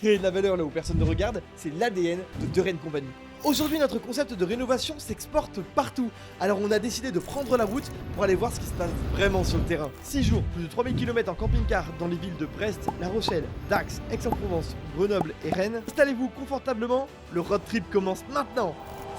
Créer de la valeur là où personne ne regarde, c'est l'ADN de De Rennes Company. Aujourd'hui, notre concept de rénovation s'exporte partout. Alors on a décidé de prendre la route pour aller voir ce qui se passe vraiment sur le terrain. 6 jours, plus de 3000 km en camping-car dans les villes de Brest, La Rochelle, Dax, Aix-en-Provence, Grenoble et Rennes. Installez-vous confortablement, le road trip commence maintenant.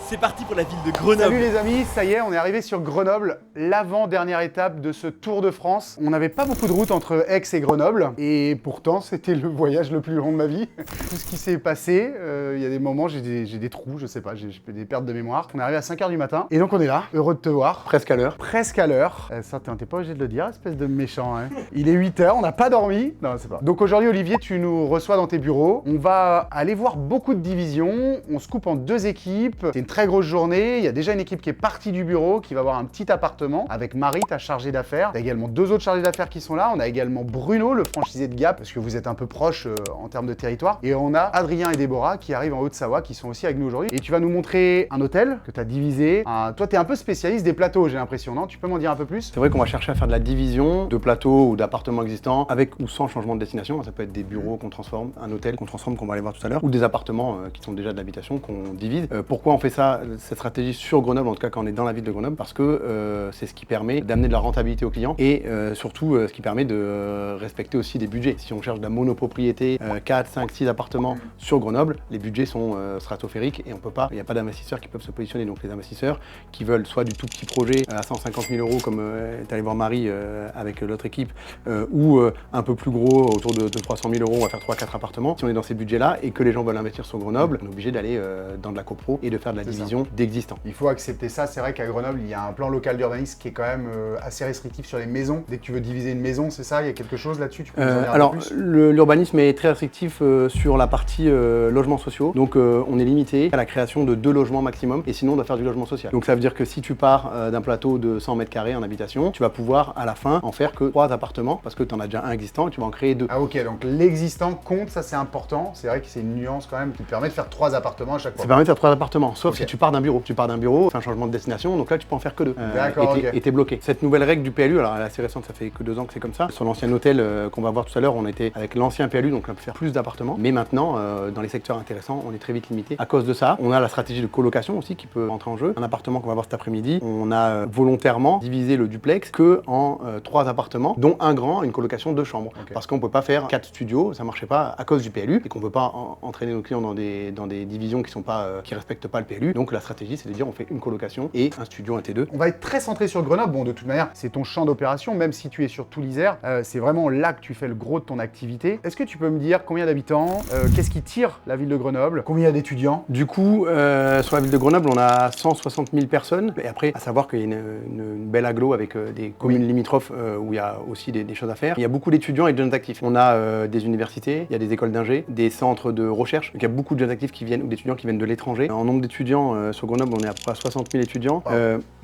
C'est parti pour la ville de Grenoble. Salut les amis, ça y est, on est arrivé sur Grenoble, l'avant-dernière étape de ce Tour de France. On n'avait pas beaucoup de route entre Aix et Grenoble, et pourtant c'était le voyage le plus long de ma vie. Tout ce qui s'est passé, il y a des moments, j'ai des trous, je sais pas, j'ai des pertes de mémoire. On est arrivé à 5 h du matin, et donc on est là, heureux de te voir. Presque à l'heure. Presque à l'heure. Ça, t'es pas obligé de le dire, espèce de méchant, hein. Il est 8 h, on n'a pas dormi. Non, c'est pas. Donc aujourd'hui, Olivier, tu nous reçois dans tes bureaux. On va aller voir beaucoup de divisions. On se coupe en 2 équipes. C'est une très grosse journée. Il y a déjà une équipe qui est partie du bureau, qui va avoir un petit appartement avec Marie, ta chargée d'affaires. Il y a également 2 autres chargés d'affaires qui sont là. On a également Bruno, le franchisé de Gap, parce que vous êtes un peu proches en termes de territoire. Et on a Adrien et Déborah qui arrivent en Haute-Savoie, qui sont aussi avec nous aujourd'hui. Et tu vas nous montrer un hôtel que tu as divisé. Toi, tu es un peu spécialiste des plateaux, j'ai l'impression, non? Tu peux m'en dire un peu plus? C'est vrai qu'on va chercher à faire de la division de plateaux ou d'appartements existants avec ou sans changement de destination. Ça peut être des bureaux qu'on transforme, un hôtel qu'on transforme, qu'on va aller voir tout à l'heure, ou des appartements qui sont déjà de l'habitation qu'on divise. Pourquoi on fait ça, cette stratégie sur Grenoble, en tout cas quand on est dans la ville de Grenoble? Parce que c'est ce qui permet d'amener de la rentabilité aux clients et surtout ce qui permet de respecter aussi des budgets. Si on cherche de la monopropriété, 4, 5, 6 appartements sur Grenoble, les budgets sont stratosphériques et on peut pas, il n'y a pas d'investisseurs qui peuvent se positionner. Donc les investisseurs qui veulent soit du tout petit projet à 150 000 € comme est allé voir Marie avec l'autre équipe, ou un peu plus gros autour de 300 000 €, on va faire 3-4 appartements. Si on est dans ces budgets-là et que les gens veulent investir sur Grenoble, on est obligé d'aller dans de la copro et de faire de la division d'existants. Il faut accepter ça. C'est vrai qu'à Grenoble, il y a un plan local d'urbanisme qui est quand même assez restrictif sur les maisons. Dès que tu veux diviser une maison, c'est ça? Il y a quelque chose là-dessus? Tu peux nous en dire un peu plus? L'urbanisme est très restrictif sur la partie logements sociaux. Donc on est limité à la création de 2 logements maximum et sinon on doit faire du logement social. Donc ça veut dire que si tu pars d'un plateau de 100 mètres carrés en habitation, tu vas pouvoir à la fin en faire que 3 appartements parce que tu en as déjà un existant et tu vas en créer 2. Ah ok, donc l'existant compte, ça c'est important. C'est vrai que c'est une nuance quand même qui te permet de faire 3 appartements à chaque fois. Ça permet de faire 3 appartements, sauf si tu pars d'un bureau. Tu pars d'un bureau, c'est un changement de destination, donc là tu peux en faire que 2. D'accord, et t'es bloqué. Cette nouvelle règle du PLU, alors elle est assez récente, ça fait que 2 ans que c'est comme ça. Sur l'ancien hôtel qu'on va voir tout à l'heure, on était avec l'ancien PLU, donc on peut faire plus d'appartements. Mais maintenant, dans les secteurs intéressants, on est très vite limité. À cause de ça, on a la stratégie de colocation aussi qui peut rentrer en jeu. Un appartement qu'on va voir cet après-midi, on a volontairement divisé le duplex que en 3 appartements, dont un grand, une colocation 2 chambres. Parce qu'on peut pas faire 4 studios, ça marchait pas à cause du PLU et qu'on peut pas entraîner nos clients dans des divisions qui respectent pas le PLU. Donc la stratégie, c'est de dire on fait une colocation et un studio, un T2. On va être très centré sur Grenoble. Bon, de toute manière, c'est ton champ d'opération, même si tu es sur tout l'Isère, c'est vraiment là que tu fais le gros de ton activité. Est-ce que tu peux me dire combien d'habitants, qu'est-ce qui tire la ville de Grenoble, combien il y a d'étudiants? Du coup, sur la ville de Grenoble, on a 160 000 personnes. Et après, à savoir qu'il y a une belle agglo avec des communes limitrophes où il y a aussi des choses à faire. Il y a beaucoup d'étudiants et de jeunes actifs. On a des universités, il y a des écoles d'ingé, des centres de recherche. Donc il y a beaucoup de jeunes actifs qui viennent ou d'étudiants qui viennent de l'étranger. En nombre d'étudiants sur Grenoble, on est à peu près à 60 000 étudiants.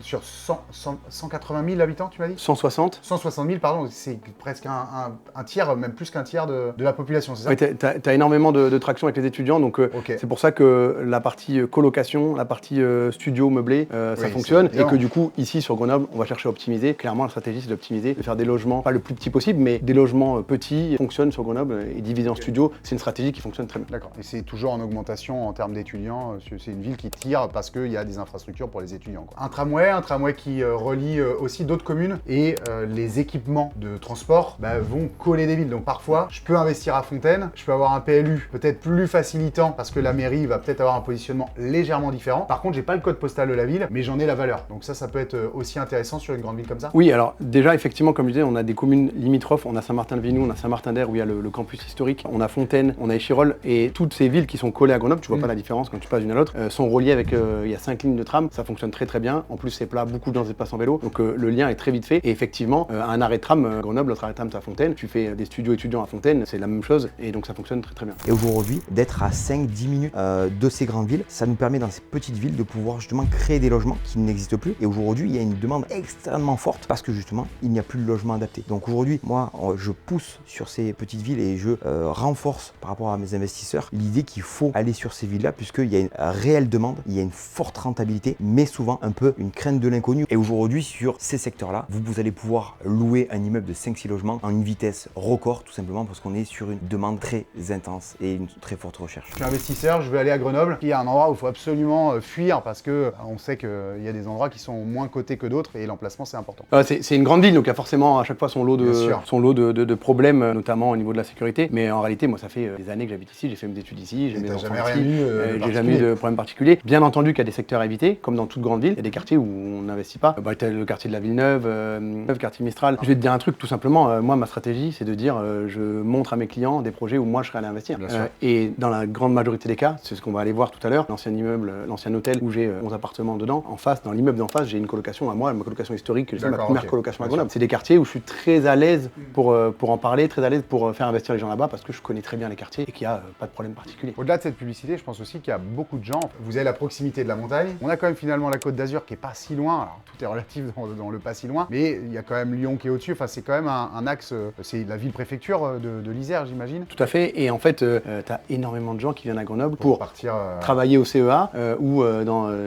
Sur 180 000 habitants, tu m'as dit? 160. 160 000, pardon, c'est presque un tiers, même plus qu'un tiers de la population, c'est ça? Oui, t'as énormément de traction avec les étudiants, donc c'est pour ça que la partie colocation, la partie studio meublé, ça fonctionne. Et que du coup, ici sur Grenoble, on va chercher à optimiser. Clairement, la stratégie, c'est d'optimiser, de faire des logements, pas le plus petit possible, mais des logements petits fonctionnent sur Grenoble et divisés en studios. C'est une stratégie qui fonctionne très bien. D'accord. Et c'est toujours en augmentation en termes d'étudiants. C'est une ville qui tire parce qu'il y a des infrastructures pour les étudiants, quoi. Un tramway qui relie aussi d'autres communes et les équipements de transport vont coller des villes. Donc parfois, je peux investir à Fontaine, je peux avoir un PLU peut-être plus facilitant parce que la mairie va peut-être avoir un positionnement légèrement différent. Par contre, j'ai pas le code postal de la ville, mais j'en ai la valeur. Donc ça peut être aussi intéressant sur une grande ville comme ça. Oui, alors déjà, effectivement, comme je disais, on a des communes limitrophes. On a Saint-Martin-de-Vinou, on a Saint-Martin-d'Air où il y a le campus historique, on a Fontaine, on a Échirolles et toutes ces villes qui sont collées à Grenoble, tu vois pas la différence quand tu passes d'une à l'autre, sont reliées avec, il y a 5 lignes de tram, ça fonctionne très très bien. En plus, c'est plat, beaucoup de gens se déplacent en vélo, donc le lien est très vite fait. Et effectivement, un arrêt de tram, Grenoble, l'autre arrêt de tram, c'est à Fontaine. Tu fais des studios étudiants à Fontaine, c'est la même chose et donc ça fonctionne très très bien. Et aujourd'hui, d'être à 5-10 minutes de ces grandes villes, ça nous permet dans ces petites villes de pouvoir justement créer des logements qui n'existent plus. Et aujourd'hui, il y a une demande extrêmement forte parce que justement, il n'y a plus de logement adapté. Donc aujourd'hui, moi, je pousse sur ces petites villes et je renforce par rapport à mes investisseurs l'idée qu'il faut aller sur ces villes-là puisqu'il y a une réelle demande il y a une forte rentabilité, mais souvent un peu une crainte de l'inconnu. Et aujourd'hui, sur ces secteurs-là, vous allez pouvoir louer un immeuble de 5-6 logements en une vitesse record, tout simplement parce qu'on est sur une demande très intense et une très forte recherche. Je suis investisseur, je veux aller à Grenoble. Il y a un endroit où il faut absolument fuir parce que on sait qu'il y a des endroits qui sont moins cotés que d'autres et l'emplacement c'est important. C'est une grande ville, donc il y a forcément à chaque fois son lot Bien sûr. de problèmes, notamment au niveau de la sécurité. Mais en réalité, moi, ça fait des années que j'habite ici, j'ai fait mes études ici, j'ai mes enfants jamais ici, rien eu, j'ai jamais eu de problème particulier. Bien entendu qu'il y a des secteurs à éviter, comme dans toute grande ville, il y a des quartiers où on n'investit pas. Tel le quartier de la Villeneuve, le quartier Mistral. Je vais te dire un truc, tout simplement, moi, ma stratégie, c'est de dire, je montre à mes clients des projets où moi, je serais allé investir. Et dans la grande majorité des cas, c'est ce qu'on va aller voir tout à l'heure, l'ancien immeuble, l'ancien hôtel où j'ai 11 appartements dedans, en face, dans l'immeuble d'en face, j'ai une colocation à moi, ma colocation historique, c'est ma première colocation à Grenoble. C'est des quartiers où je suis très à l'aise pour en parler, très à l'aise pour faire investir les gens là-bas parce que je connais très bien les quartiers et qu'il n'y a pas de problème particulier. Au-delà de cette publicité, je pense aussi qu'il y a beaucoup de gens. Vous avez la proximité de la montagne. On a quand même finalement la Côte d'Azur qui est pas si loin. Alors tout est relatif dans le pas si loin, mais il y a quand même Lyon qui est au-dessus. Enfin, c'est quand même un axe. C'est la ville-préfecture de l'Isère, j'imagine. Tout à fait. Et en fait, tu as énormément de gens qui viennent à Grenoble pour partir travailler au CEA ou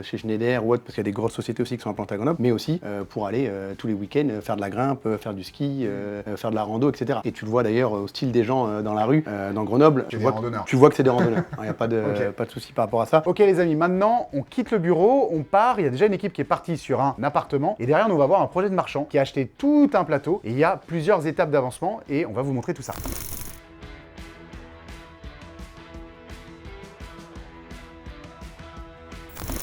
chez Schneider ou autre, parce qu'il y a des grosses sociétés aussi qui sont implantées à Grenoble, mais aussi pour aller tous les week-ends faire de la grimpe, faire du ski, faire de la rando, etc. Et tu le vois d'ailleurs au style des gens dans la rue, dans Grenoble. Tu vois que c'est des randonneurs. Il n'y a pas de souci par rapport à ça. Ok les amis, maintenant on quitte le bureau, on part. Il y a déjà une équipe qui est partie sur un appartement et derrière nous on va voir un projet de marchand qui a acheté tout un plateau et il y a plusieurs étapes d'avancement et on va vous montrer tout ça.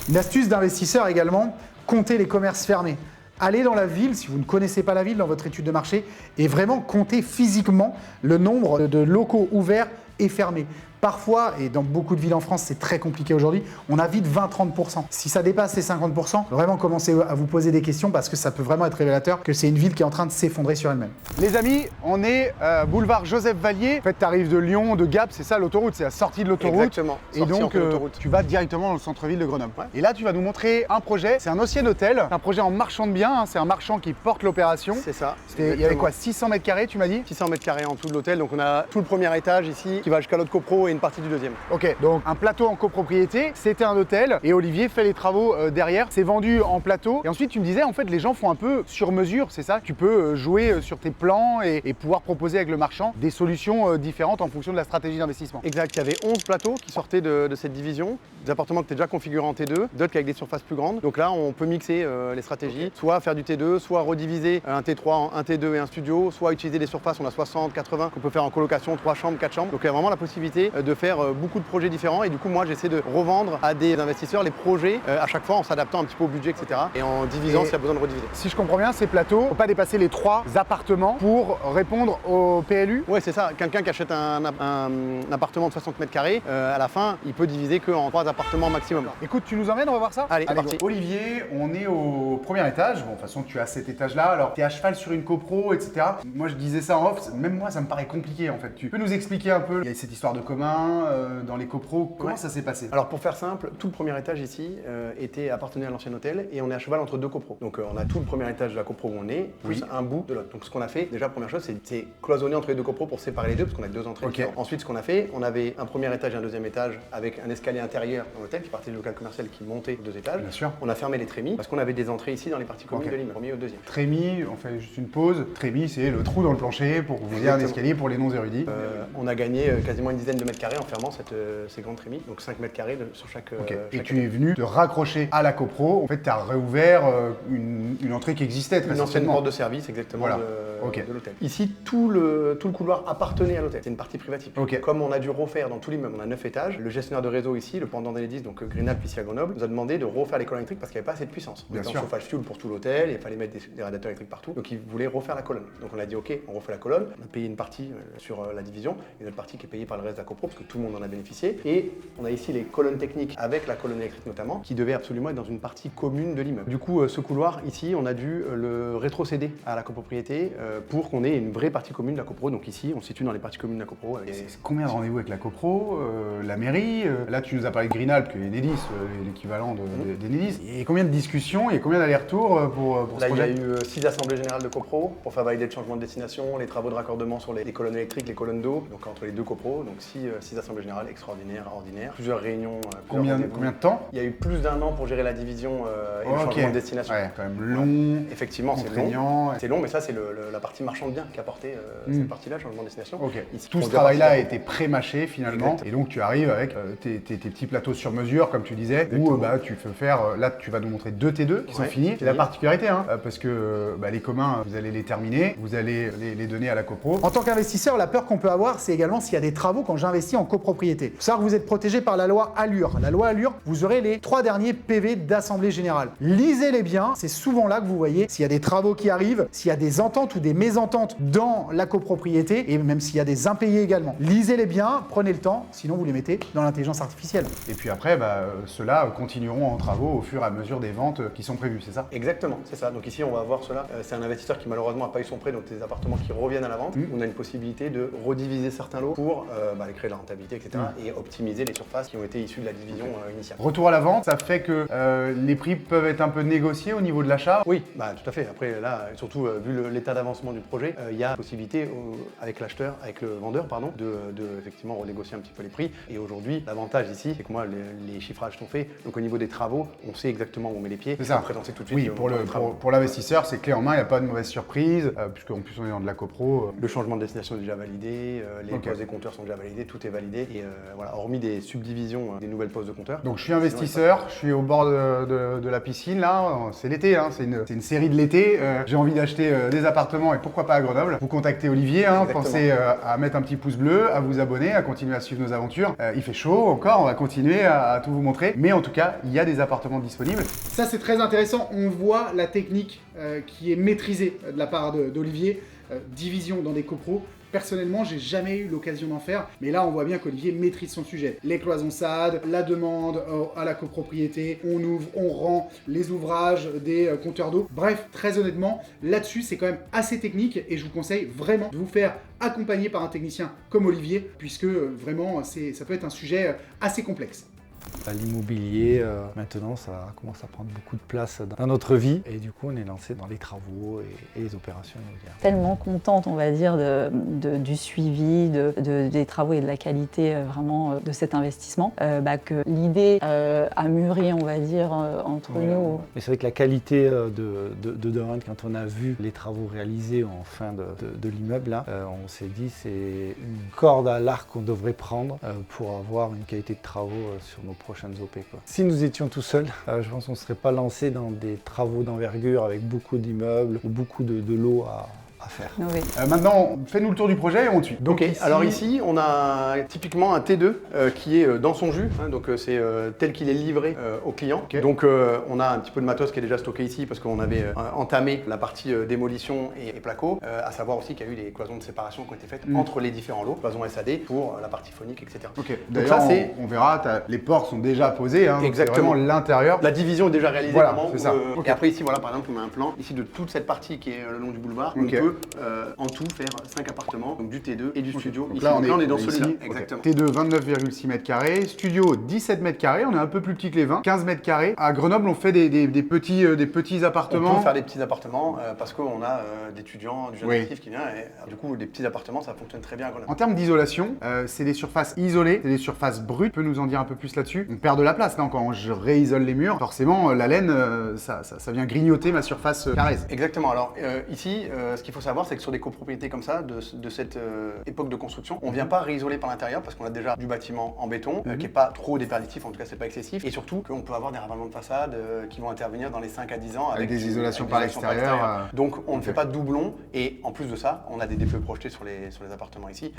Une astuce d'investisseur également, comptez les commerces fermés. Allez dans la ville, si vous ne connaissez pas la ville dans votre étude de marché, et vraiment comptez physiquement le nombre de locaux ouverts et fermés. Parfois, et dans beaucoup de villes en France, c'est très compliqué aujourd'hui, on a vite 20-30%. Si ça dépasse les 50%, vraiment commencez à vous poser des questions parce que ça peut vraiment être révélateur que c'est une ville qui est en train de s'effondrer sur elle-même. Les amis, on est boulevard Joseph Vallier. En fait, tu arrives de Lyon, de Gap, c'est ça l'autoroute, c'est la sortie de l'autoroute. Exactement. Et donc, tu vas directement dans le centre-ville de Grenoble. Ouais. Et là, tu vas nous montrer un projet. C'est un ancien hôtel, un projet en marchand de biens. Hein. C'est un marchand qui porte l'opération. C'est ça. Il y avait quoi, 600 mètres carrés, tu m'as dit? 600 mètres carrés en tout de l'hôtel. Donc, on a tout le premier étage ici qui va jusqu'à l'autre copro et une partie du deuxième. Ok, donc un plateau en copropriété, c'était un hôtel et Olivier fait les travaux derrière, c'est vendu en plateau. Et ensuite tu me disais en fait les gens font un peu sur mesure, c'est ça? Tu peux jouer sur tes plans et pouvoir proposer avec le marchand des solutions différentes en fonction de la stratégie d'investissement. Exact, il y avait 11 plateaux qui sortaient de cette division, des appartements qui étaient déjà configurés en T2, d'autres avec des surfaces plus grandes. Donc là on peut mixer les stratégies, soit faire du T2, soit rediviser un T3 en un T2 et un studio, soit utiliser des surfaces, on a 60, 80 qu'on peut faire en colocation, 3 chambres, 4 chambres. Donc il y a vraiment la possibilité de faire beaucoup de projets différents et du coup moi j'essaie de revendre à des investisseurs les projets à chaque fois en s'adaptant un petit peu au budget, etc. et en divisant s'il y a besoin de rediviser. Si je comprends bien, ces plateaux ne faut pas dépasser les 3 appartements pour répondre au PLU? Ouais, c'est ça. Quelqu'un qui achète un appartement de 60 mètres carrés, à la fin il peut diviser qu'en 3 appartements maximum. Écoute, tu nous emmènes, on va voir ça? Allez, c'est parti. Olivier, on est au premier étage. Bon, de toute façon tu as cet étage là, alors tu es à cheval sur une copro, etc. Moi je disais ça en off, même moi ça me paraît compliqué en fait. Tu peux nous expliquer un peu, il y a cette histoire de commun dans les copros, comment ça s'est passé? Alors pour faire simple, tout le premier étage ici appartenait à l'ancien hôtel et on est à cheval entre 2 copros. Donc on a tout le premier étage de la copro où on est, plus un bout de l'autre. Donc ce qu'on a fait, déjà première chose, c'est cloisonner entre les 2 copros pour séparer les deux parce qu'on a 2 entrées. Okay. Ensuite ce qu'on a fait, on avait un premier étage et un deuxième étage avec un escalier intérieur dans l'hôtel qui partait du local commercial qui montait aux 2 étages. Bien sûr. On a fermé les trémies parce qu'on avait des entrées ici dans les parties communes de l'immeuble, premier ou deuxième. Trémies, on fait juste une pause. Trémies, c'est le trou dans le plancher pour vous dire un escalier pour les non érudits. On a gagné quasiment une dizaine de mètres carrés en fermant ces grandes trémies, donc 5 mètres carrés sur chaque. Et tu es venu te raccrocher à la copro. En fait, tu as réouvert une entrée qui existait très une ancienne porte de service, exactement, voilà. De l'hôtel. Ici, tout le couloir appartenait à l'hôtel. C'est une partie privative. Okay. Comme on a dû refaire dans tout l'immeuble, on a 9 étages. Le gestionnaire de réseau ici, le pendant d'Enedis, donc Greenalp ici à Grenoble, nous a demandé de refaire les colonnes électriques parce qu'il n'y avait pas assez de puissance. Bien sûr. Un chauffage fuel pour tout l'hôtel, il fallait mettre des radiateurs électriques partout. Donc il voulait refaire la colonne. Donc on a dit ok, on refait la colonne. On a payé une partie sur la division, et une autre partie qui est payée par le reste de la copro parce que tout le monde en a bénéficié. Et on a ici les colonnes techniques avec la colonne électrique notamment, qui devait absolument être dans une partie commune de l'immeuble. Du coup, ce couloir ici, on a dû le rétrocéder à la copropriété pour qu'on ait une vraie partie commune de la copro. Donc ici, on se situe dans les parties communes de la copro. Combien de rendez-vous avec la copro, la mairie? Là, tu nous as parlé de Greenalp que Enedis, l'équivalent d'Enedis. Et combien de discussions et combien d'allers-retours pour ce Là, il y a projet? eu 6 assemblées générales de copro pour faire valider le changement de destination, les travaux de raccordement sur les colonnes électriques, les colonnes d'eau, donc entre les deux copros. Donc 6 assemblées générales extraordinaires, ordinaires, plusieurs réunions. Combien de temps? Il y a eu plus d'1 an pour gérer la division et le changement de destination. Ouais, quand même long. Effectivement, c'est long. Contraignant. C'est long, mais ça, c'est la partie marchand de biens qui a porté cette partie-là, le changement de destination. Ok. Ici, Tout on ce devait travail-là a partir- été pré-mâché finalement. Exact. Et donc tu arrives avec tes petits plateaux sur mesure, comme tu disais, Exactement. où tu peux faire. Là, tu vas nous montrer 2 T2 qui sont Ouais, finis. C'est la fini. particularité, hein, parce que les communs, vous allez les terminer, vous allez les donner à la copro. En tant qu'investisseur, la peur qu'on peut avoir, c'est également s'il y a des travaux quand j'investis en copropriété. Faut savoir que vous êtes protégé par la loi Allure. La loi Allure, vous aurez les 3 derniers PV d'Assemblée Générale. Lisez-les bien, c'est souvent là que vous voyez s'il y a des travaux qui arrivent, s'il y a des ententes ou des mésententes dans la copropriété, et même s'il y a des impayés également. Lisez-les bien, prenez le temps, sinon vous les mettez dans l'intelligence artificielle. Et puis après, ceux-là continueront en travaux au fur et à mesure des ventes qui sont prévues, c'est ça? Exactement, c'est ça. Donc ici, on va voir cela. C'est un investisseur qui malheureusement n'a pas eu son prêt, donc des appartements qui reviennent à la vente. On a une possibilité de rediviser certains lots pour créer de la rentabilité, etc. et optimiser les surfaces qui ont été issues de la division initiale. Retour à la vente, ça fait que les prix peuvent être un peu négociés au niveau de l'achat. Oui, tout à fait. Après, là, surtout vu l'état d'avancement du projet, il y a possibilité avec l'acheteur, avec le vendeur, pardon, de effectivement renégocier un petit peu les prix. Et aujourd'hui, l'avantage ici, c'est que moi, les chiffrages sont faits. Donc au niveau des travaux, on sait exactement où on met les pieds. C'est ça. On présente tout de suite. Oui, pour l'investisseur, c'est clé en main, il n'y a pas de mauvaise surprise, puisqu'en plus on est dans de la copro. Le changement de destination est déjà validé, les Ok. postes des compteurs sont déjà validés, tout est validé. Et voilà, hormis des subdivisions des nouvelles postes de compteurs. Donc je suis investisseur, je suis au bord de la piscine là, c'est l'été, hein, c'est une série de l'été. J'ai envie d'acheter des appartements et pourquoi pas à Grenoble. Vous contactez Olivier, hein, Exactement. pensez à mettre un petit pouce bleu, à vous abonner, à continuer à suivre nos aventures. Il fait chaud encore, on va continuer à tout vous montrer, mais en tout cas, il y a des appartements disponibles. Ça c'est très intéressant, on voit la technique qui est maîtrisée de la part d'Olivier, division dans des copros. Personnellement, j'ai jamais eu l'occasion d'en faire, mais là on voit bien qu'Olivier maîtrise son sujet. Les cloisons SAD, la demande à la copropriété, on ouvre, on rend les ouvrages des compteurs d'eau. Bref, très honnêtement, là-dessus c'est quand même assez technique et je vous conseille vraiment de vous faire accompagner par un technicien comme Olivier, puisque vraiment ça peut être un sujet assez complexe. L'immobilier, maintenant, ça commence à prendre beaucoup de place dans notre vie et du coup, on est lancé dans les travaux et les opérations immobilières. Tellement contente, on va dire, du suivi, des travaux et de la qualité vraiment de cet investissement, que l'idée a mûri, on va dire, entre nous. Mais c'est vrai que la qualité de Doreen, quand on a vu les travaux réalisés en fin de l'immeuble, là, on s'est dit c'est une corde à l'arc qu'on devrait prendre pour avoir une qualité de travaux sur nos prochaines OP, quoi. Si nous étions tout seuls, je pense qu'on ne serait pas lancé dans des travaux d'envergure avec beaucoup d'immeubles ou beaucoup de lots à faire. Oui. Maintenant, fais-nous le tour du projet et on te suit. Donc alors ici, on a typiquement un T2 qui est dans son jus, hein, donc c'est tel qu'il est livré au client. Ok. Donc on a un petit peu de matos qui est déjà stocké ici parce qu'on avait entamé la partie démolition et placo, à savoir aussi qu'il y a eu des cloisons de séparation qui ont été faites entre les différents lots, cloisons SAD pour la partie phonique, etc. Ok, Donc d'ailleurs, ça c'est on verra, les portes sont déjà posées, hein, donc c'est Exactement. vraiment l'intérieur. la division est déjà réalisée. Voilà, vraiment, c'est ça. où, Ok. Et après ici, voilà, par exemple, on a un plan ici de toute cette partie qui est le long du boulevard. Ok. On peut en tout faire 5 appartements, donc du T2 et du studio. Donc Ici, là, on est dans ici, celui-là. ok. Exactement. T2, 29,6 m², studio, 17 m², on est un peu plus petit que les 20, 15 m². À Grenoble, on fait des petits On appartements. peut faire des petits appartements parce qu'on a d'étudiants, du jeune Oui. actif qui vient et du coup des petits appartements ça fonctionne très bien à Grenoble. En termes d'isolation, c'est des surfaces isolées, c'est des surfaces brutes. Tu peux nous en dire un peu plus là-dessus? On perd de la place là quand je réisole les murs. Forcément, la laine, ça vient grignoter ma surface carrée. Exactement, alors ici ce qu'il faut savoir c'est que sur des copropriétés comme ça, de cette époque de construction, on vient pas réisoler par l'intérieur parce qu'on a déjà du bâtiment en béton qui est pas trop déperditif, en tout cas c'est pas excessif, et surtout qu'on peut avoir des ravalements de façade qui vont intervenir dans les 5 à 10 ans Avec des isolations avec par des l'extérieur. Donc on ne fait pas de doublons et en plus de ça, on a des DPE projetés sur les appartements ici.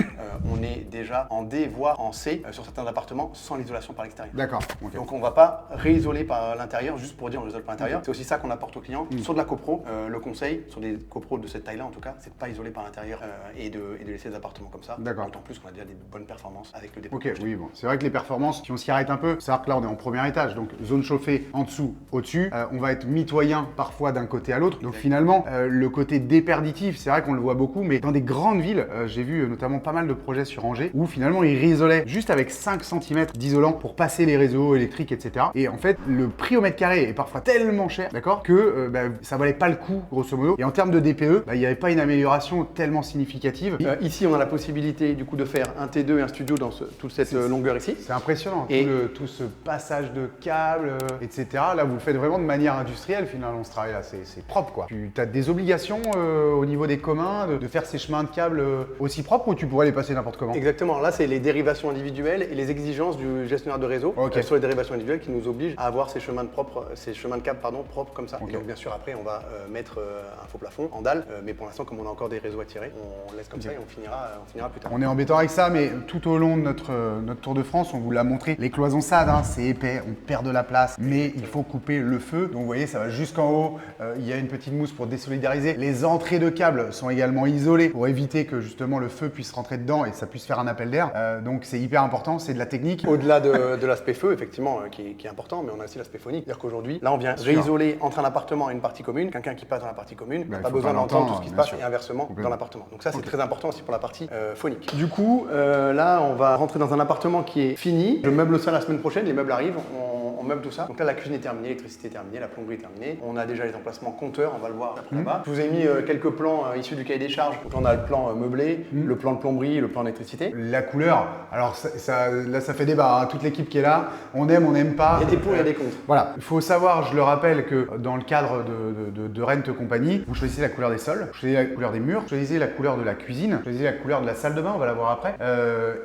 On est déjà en D voire en C sur certains appartements sans l'isolation par l'extérieur. D'accord. ok. Donc on va pas réisoler par l'intérieur juste pour dire on isole par l'intérieur. C'est aussi ça qu'on apporte aux clients sur de la copro. Le conseil sur des copros de cette taille-là, en tout cas, c'est de pas isoler par l'intérieur et de laisser les appartements comme ça. D'accord. D'autant plus qu'on a déjà des bonnes performances avec le dépôt. Ok, oui, bon. C'est vrai que les performances, si on s'y arrête un peu, c'est-à-dire que là, on est en premier étage, donc zone chauffée en dessous, au-dessus. On va être mitoyen parfois d'un côté à l'autre. Donc finalement, le côté déperditif, c'est vrai qu'on le voit beaucoup, mais dans des grandes villes, j'ai vu notamment pas mal de projets sur Angers où finalement ils réisolaient juste avec 5 cm d'isolant pour passer les réseaux électriques, etc. Et en fait, le prix au mètre carré est parfois tellement cher, d'accord, que ça valait pas le coup, grosso modo. Et en termes de DPE, il n'y avait pas une amélioration tellement significative. Ici, on a la possibilité du coup de faire un T2 et un studio dans toute cette longueur ici. C'est impressionnant, Et- tout ce passage de câbles, etc. Là, vous le faites vraiment de manière industrielle, finalement, ce travail-là. C'est propre, quoi. Tu as des obligations au niveau des communs de faire ces chemins de câbles aussi propres ou tu pourrais les passer n'importe comment? Exactement, là c'est les dérivations individuelles et les exigences du gestionnaire de réseau Ok. sur les dérivations individuelles qui nous obligent à avoir ces chemins de câbles propres comme ça. Ok. Et donc bien sûr après on va mettre un faux plafond en dalle, mais pour l'instant comme on a encore des réseaux à tirer, on laisse comme ça et on finira plus tard. On est embêtant avec ça, mais tout au long de notre Tour de France, on vous l'a montré. Les cloisons SAD, c'est épais, on perd de la place, mais il faut couper le feu. Donc vous voyez, ça va jusqu'en haut. Il y a une petite mousse pour désolidariser. Les entrées de câbles sont également isolées pour éviter que justement le feu puisse rentrer dedans et ça puisse faire un appel d'air. Donc c'est hyper important, c'est de la technique. Au-delà de l'aspect feu, effectivement, qui est important, mais on a aussi l'aspect phonique. C'est-à-dire qu'aujourd'hui, là, on vient réisoler entre un appartement et une partie commune. Quelqu'un qui passe dans la partie commune n'a il pas faut besoin pas d'entendre tout l'entendre, ce qui se bien passe sûr. et inversement Complètement. dans l'appartement. Donc ça, c'est très important aussi pour la partie phonique. Du coup, là, on va rentrer dans un appartement qui est fini. Je meuble ça la semaine prochaine, les meubles arrivent, on meuble tout ça. Donc là, la cuisine est terminée, l'électricité est terminée, la plomberie est terminée. On a déjà les emplacements compteurs, on va le voir après là-bas. Je vous ai mis quelques plans issus du cahier des charges. Donc on a le plan meublé, le plan de plomberie, le plan d'électricité. La couleur, alors là ça fait débat, hein. Toute l'équipe qui est là, on n'aime pas. Il y a des pour et il y a des contre. Voilà, il faut savoir, je le rappelle, que dans le cadre de Rent Compagnie, vous choisissez la couleur des sols, vous choisissez la couleur des murs, vous choisissez la couleur de la cuisine, vous choisissez la couleur de la salle de bain, on va la voir après,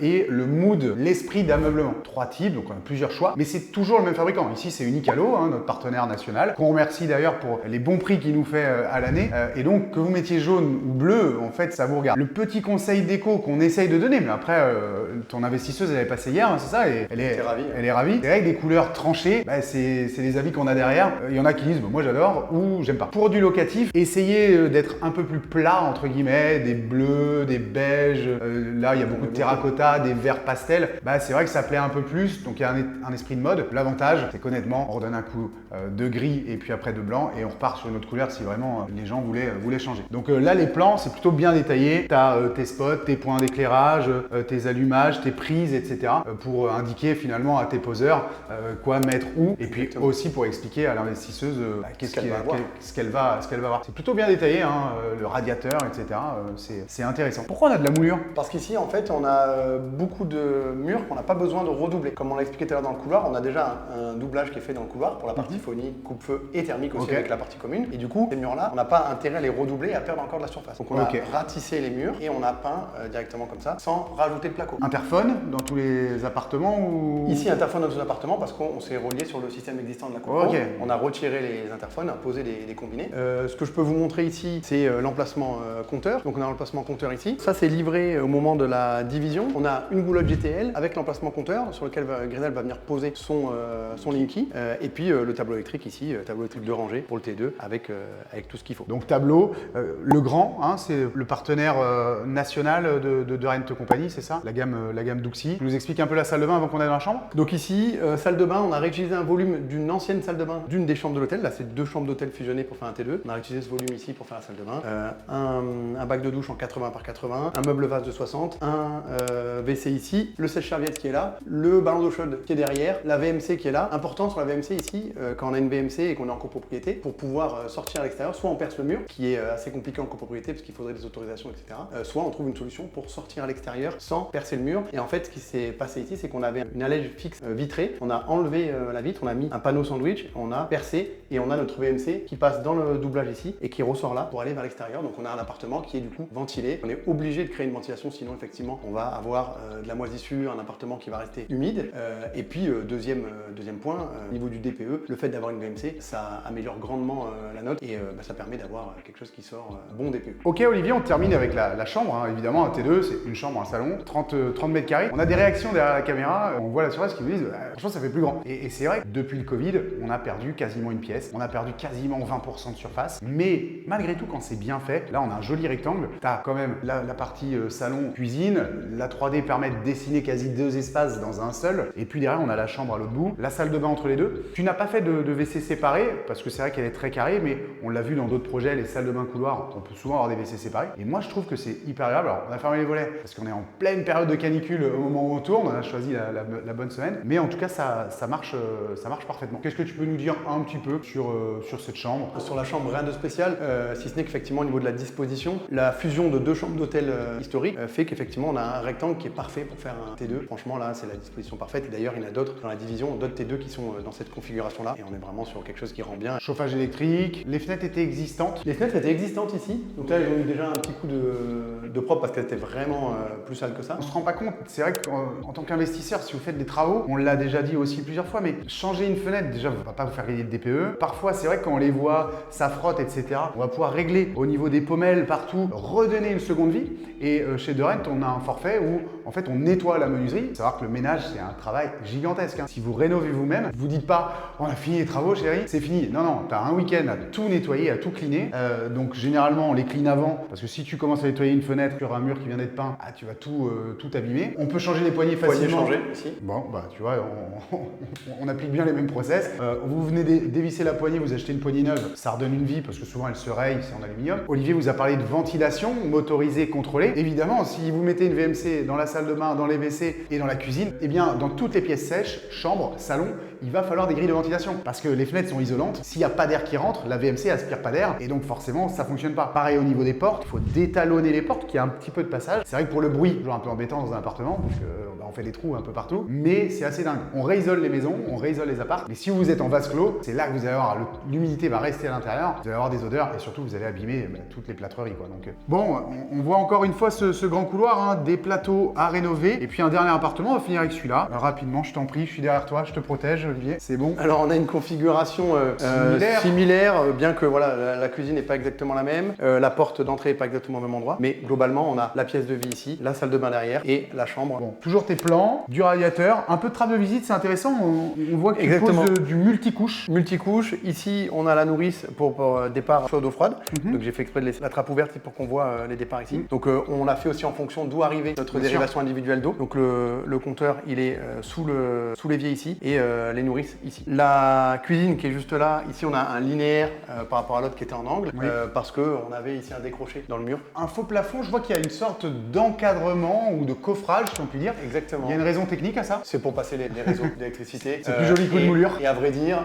et le mood, l'esprit d'ameublement. 3 types, donc on a plusieurs choix, mais c'est toujours le même fabricant. Ici c'est Unicalo, notre partenaire national, qu'on remercie d'ailleurs pour les bons prix qu'il nous fait à l'année, et donc que vous mettiez jaune ou bleu, en fait ça vous regarde. Le petit conseil déco qu'on essaye de donner, mais après ton investisseuse elle est passée hier, hein, c'est ça, et elle est ravie. Elle est ravie. C'est vrai que des couleurs tranchées, c'est les avis qu'on a derrière. Il y en a qui disent moi j'adore ou j'aime pas. Pour du locatif, essayez d'être un peu plus plat entre guillemets, des bleus, des beiges. Là il y a beaucoup de terracotta, des verts pastels. C'est vrai que ça plaît un peu plus, donc il y a un esprit de mode. L'avantage, c'est qu'honnêtement, on redonne un coup de gris et puis après de blanc et on repart sur une autre couleur si vraiment les gens voulaient changer. Donc là les plans, c'est plutôt bien détaillé. Tu as tes spots, tes points d'éclairage, tes allumages, tes prises, etc. pour indiquer finalement à tes poseurs quoi mettre où et puis Exactement. aussi pour expliquer à l'investisseuse Ce qu'elle va avoir. ce qu'elle va avoir. C'est plutôt bien détaillé, hein, le radiateur, etc. C'est intéressant. Pourquoi on a de la moulure? Parce qu'ici, en fait, on a beaucoup de murs qu'on n'a pas besoin de redoubler. Comme on l'a expliqué tout à l'heure dans le couloir, on a déjà un doublage qui est fait dans le couloir pour la partie phonie, coupe-feu et thermique aussi Ok. avec la partie commune. Et du coup, ces murs-là, on n'a pas intérêt à les redoubler et à perdre encore de la surface. Donc on Ok. a ratissé les murs et on a peint directement comme ça, sans rajouter de placo. Interphone dans tous les appartements ou... Ici, interphone dans nos appartements parce qu'on s'est relié sur le système existant de la cour. Ok. On a retiré les interphones, posé des combinés. Ce que je peux vous montrer ici, c'est l'emplacement compteur. Donc on a l'emplacement compteur ici. Ça, c'est livré au moment de la division. On a une goulotte GTL avec l'emplacement compteur sur lequel Grenelle va venir poser son Linky. Et puis le tableau électrique ici, tableau électrique de rangée pour le T2 avec tout ce qu'il faut. Donc tableau, le grand, hein, c'est le partenaire national de Rent Compagnie, c'est ça? La gamme Duxi. Tu nous expliques un peu la salle de bain avant qu'on aille dans la chambre? Donc ici, salle de bain, on a réutilisé un volume d'une ancienne salle de bain d'une des chambres de l'hôtel. Là, c'est 2 chambres d'hôtel fusionnées pour faire un T2. On a réutilisé ce volume ici pour faire la salle de bain. Un bac de douche en 80 par 80, un meuble vase de 60, un WC ici, le sèche-serviette qui est là, le ballon d'eau chaude qui est derrière, la VMC qui est là. Important sur la VMC ici, quand on a une VMC et qu'on est en copropriété, pour pouvoir sortir à l'extérieur, soit on perce le mur, qui est assez compliqué en copropriété parce qu'il faudrait des autorisations, etc. Soit on trouve une solution pour sortir à l'extérieur sans percer le mur. Et en fait, ce qui s'est passé ici, c'est qu'on avait une allège fixe vitrée. On a enlevé la vitre, on a mis un panneau sandwich, on a percé et on a notre VMC qui passe dans le doublage ici et qui ressort là pour aller vers l'extérieur. Donc on a un appartement qui est du coup ventilé. On est obligé de créer une ventilation, sinon effectivement on va avoir de la moisissure, un appartement qui va rester humide. Et puis deuxième deuxième point, au niveau du DPE, le fait d'avoir une VMC, ça améliore grandement la note et ça permet d'avoir quelque chose qui sort bon DPE. Ok Olivier, on termine avec la chambre, hein. Évidemment un T2, c'est une chambre, un salon, 30 mètres carrés. On a des réactions derrière la caméra, on voit la surface qui nous disent franchement ça fait plus grand. Et c'est vrai que depuis le Covid, on a perdu quasiment une pièce, on a perdu quasiment 20% de surface, mais malgré tout quand c'est bien fait, là on a un joli rectangle, tu as quand même la partie salon, cuisine, la 3D permet de dessiner quasi 2 espaces dans un seul, et puis derrière on a la chambre à l'autre bout, la salle de bain entre les deux. Tu n'as pas fait de WC séparés, parce que c'est vrai qu'elle est très carrée, mais on l'a vu dans d'autres projets, les salles de bain couloir, on peut souvent avoir des WC séparés, et moi je trouve que c'est hyper agréable. Alors on a fermé les volets, parce qu'on est en pleine période de canicule au moment où on tourne, on a choisi la bonne semaine, mais en tout cas ça marche parfaitement. Qu'est-ce que tu peux nous dire un petit peu sur cette chambre? Sur la chambre, rien de spécial, si ce n'est qu'effectivement au niveau de la disposition, la fusion de 2 chambres d'hôtel historiques fait qu'effectivement on a un rectangle qui est parfait pour faire un T2. Franchement là c'est la disposition parfaite et d'ailleurs il y en a d'autres dans la division, d'autres T2 qui sont dans cette configuration là et on est vraiment sur quelque chose qui rend bien. Chauffage électrique, les fenêtres étaient existantes. Les fenêtres étaient existantes ici, donc là ils ont eu déjà un petit coup de propre parce qu'elles étaient vraiment plus sales que ça. On se rend pas compte, c'est vrai qu'en tant qu'investisseur, si vous faites des travaux, on l'a déjà dit aussi plusieurs fois, mais changer une fenêtre, déjà, va pas vous faire gagner de DPE. Parfois, c'est vrai que quand on les voit, ça frotte, etc. On va pouvoir régler au niveau des pommelles, partout, redonner une seconde vie. Et chez Derent, on a un forfait où, en fait, on nettoie la menuiserie. Faut savoir que le ménage, c'est un travail gigantesque. Si vous rénovez vous-même, vous dites pas, on a fini les travaux, chérie, c'est fini. Non, non, tu as un week-end à tout nettoyer, à tout cleaner. Donc, généralement, on les clean avant, parce que si tu commences à nettoyer une fenêtre sur un mur qui vient d'être peint, tu vas tout abîmer. On peut changer les poignées facilement. Changer aussi. Bon, bah tu vois, on applique bien les mêmes process. Vous venez dévisser la poignée, vous achetez une poignée neuve, ça redonne une vie parce que souvent elle se raye, c'est en aluminium. Olivier vous a parlé de ventilation motorisée, contrôlée. Évidemment, si vous mettez une VMC dans la salle de bain, dans les WC et dans la cuisine, eh bien dans toutes les pièces sèches, chambre, salon, il va falloir des grilles de ventilation parce que les fenêtres sont isolantes. S'il n'y a pas d'air qui rentre, la VMC aspire pas d'air et donc forcément ça fonctionne pas. Pareil au niveau des portes, il faut détalonner les portes, qu'il y a un petit peu de passage. C'est vrai que pour le bruit, toujours un peu embêtant dans un appartement parce que on fait des trous un peu partout, mais c'est assez dingue. On réisole les maisons, on réisole les apparts, mais si vous êtes en vase clos, c'est là que vous allez avoir l'humidité va rester à l'intérieur, vous allez avoir des odeurs et surtout vous allez abîmer toutes les plâtreries quoi. Donc bon, on voit encore une fois ce grand couloir, hein, des plateaux à rénover et puis un dernier appartement. On va finir avec celui-là. Rapidement, je t'en prie, je suis derrière toi, je te protège, Olivier. C'est bon. Alors on a une configuration similaire, bien que voilà la cuisine n'est pas exactement la même, la porte d'entrée n'est pas exactement au même endroit, mais globalement on a la pièce de vie ici, la salle de bain derrière et la chambre. Bon, toujours tes plans, du radiateur, un peu de trappe de visite, c'est intéressant. On voit que tu poses du multicouche. Multicouche. Ici, on a la nourrice pour départ chaude eau froide. Donc j'ai fait exprès de laisser la trappe ouverte pour qu'on voit les départs ici. Donc on l'a fait aussi en fonction d'où arrivait notre dérivation individuelle d'eau. Donc le compteur, il est sous l'évier ici et les nourrices ici. La cuisine qui est juste là, ici on a un linéaire par rapport à l'autre qui était en angle parce qu'on avait ici un décroché dans le mur. Un faux plafond, je vois qu'il y a une sorte d'encadrement ou de coffrage, si on peut dire. Exactement. Il y a une raison technique à ça? C'est pour passer les réseaux d'électricité. C'est plus joli que de moulure. Et à vrai dire,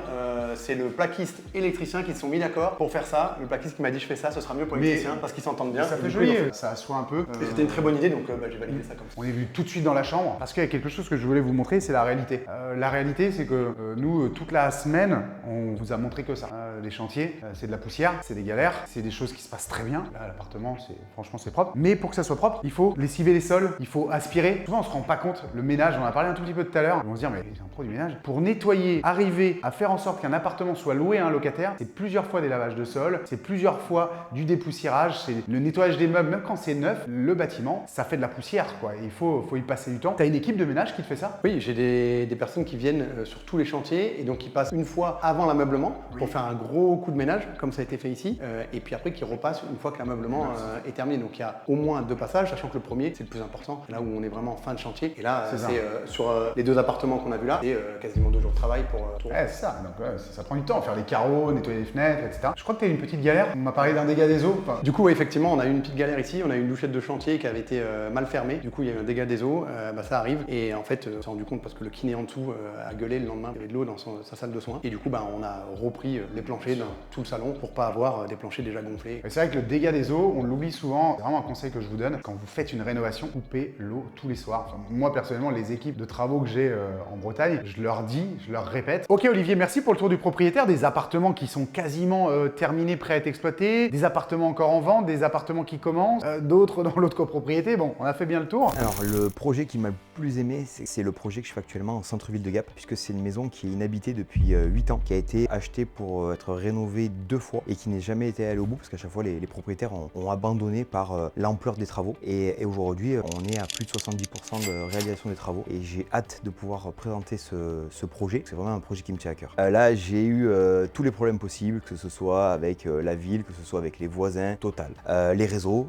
c'est le plaquiste électricien qui se sont mis d'accord pour faire ça. Le plaquiste qui m'a dit je fais ça, ce sera mieux pour l'électricien parce qu'ils s'entendent bien. Ça fait joli, ça assoit un peu. Et c'était une très bonne idée donc j'ai validé ça comme ça. On est venu tout de suite dans la chambre parce qu'il y a quelque chose que je voulais vous montrer, c'est la réalité. La réalité, c'est que nous, toute la semaine, on vous a montré que ça. Les chantiers, c'est de la poussière, c'est des galères, c'est des choses qui se passent très bien. Là, l'appartement, franchement, c'est propre. Mais pour que ça soit propre, il faut lessiver les sols, il faut aspirer. Souvent, on se rend pas compte. Le ménage, on en a parlé un tout petit peu tout à l'heure. Ils vont se dire, mais c'est un pro du ménage. Pour nettoyer, arriver à faire en sorte qu'un appartement soit loué à un locataire, c'est plusieurs fois des lavages de sol, c'est plusieurs fois du dépoussiérage, c'est le nettoyage des meubles, même quand c'est neuf, le bâtiment, ça fait de la poussière, quoi. Il faut y passer du temps. T'as une équipe de ménage qui te fait ça? Oui, j'ai des personnes qui viennent sur tous les chantiers et donc qui passent une fois avant l'ameublement pour faire un gros coup de ménage, comme ça a été fait ici, et puis après qui repassent une fois que l'ameublement est terminé. Donc il y a au moins 2 passages, sachant que le premier, c'est le plus important, là où on est vraiment en fin de chantier. Et là, c'est sur les 2 appartements qu'on a vu là, c'est quasiment 2 jours de travail pour tout. C'est ça, donc ça prend du temps, faire les carreaux, nettoyer les fenêtres, etc. Je crois que tu as une petite galère, on m'a parlé d'un dégât des eaux. Enfin... Du coup, effectivement, on a eu une petite galère ici, on a eu une douchette de chantier qui avait été mal fermée, du coup il y a eu un dégât des eaux, ça arrive, et en fait on s'est rendu compte parce que le kiné en dessous a gueulé le lendemain, il y avait de l'eau dans sa salle de soins, et du coup on a repris les planchers dans tout le salon pour pas avoir des planchers déjà gonflés. C'est vrai que le dégât des eaux, on l'oublie souvent, c'est vraiment un conseil que je vous donne, quand vous faites une rénovation, coupez l'eau tous les soirs. Enfin, moi moi, personnellement, les équipes de travaux que j'ai en Bretagne, je leur dis, je leur répète. Ok Olivier, merci pour le tour du propriétaire. Des appartements qui sont quasiment terminés, prêts à être exploités, des appartements encore en vente, des appartements qui commencent, d'autres dans l'autre copropriété. Bon, on a fait bien le tour. Alors le projet qui m'a le plus aimé, c'est le projet que je fais actuellement en centre-ville de Gap, puisque c'est une maison qui est inhabitée depuis 8 ans, qui a été achetée pour être rénovée 2 fois et qui n'est jamais été allée au bout, parce qu'à chaque fois les propriétaires ont abandonné par l'ampleur des travaux. Et aujourd'hui, on est à plus de 70% de réalisation des travaux et j'ai hâte de pouvoir présenter ce projet. C'est vraiment un projet qui me tient à cœur. Là, j'ai eu tous les problèmes possibles, que ce soit avec la ville, que ce soit avec les voisins, Total, les réseaux,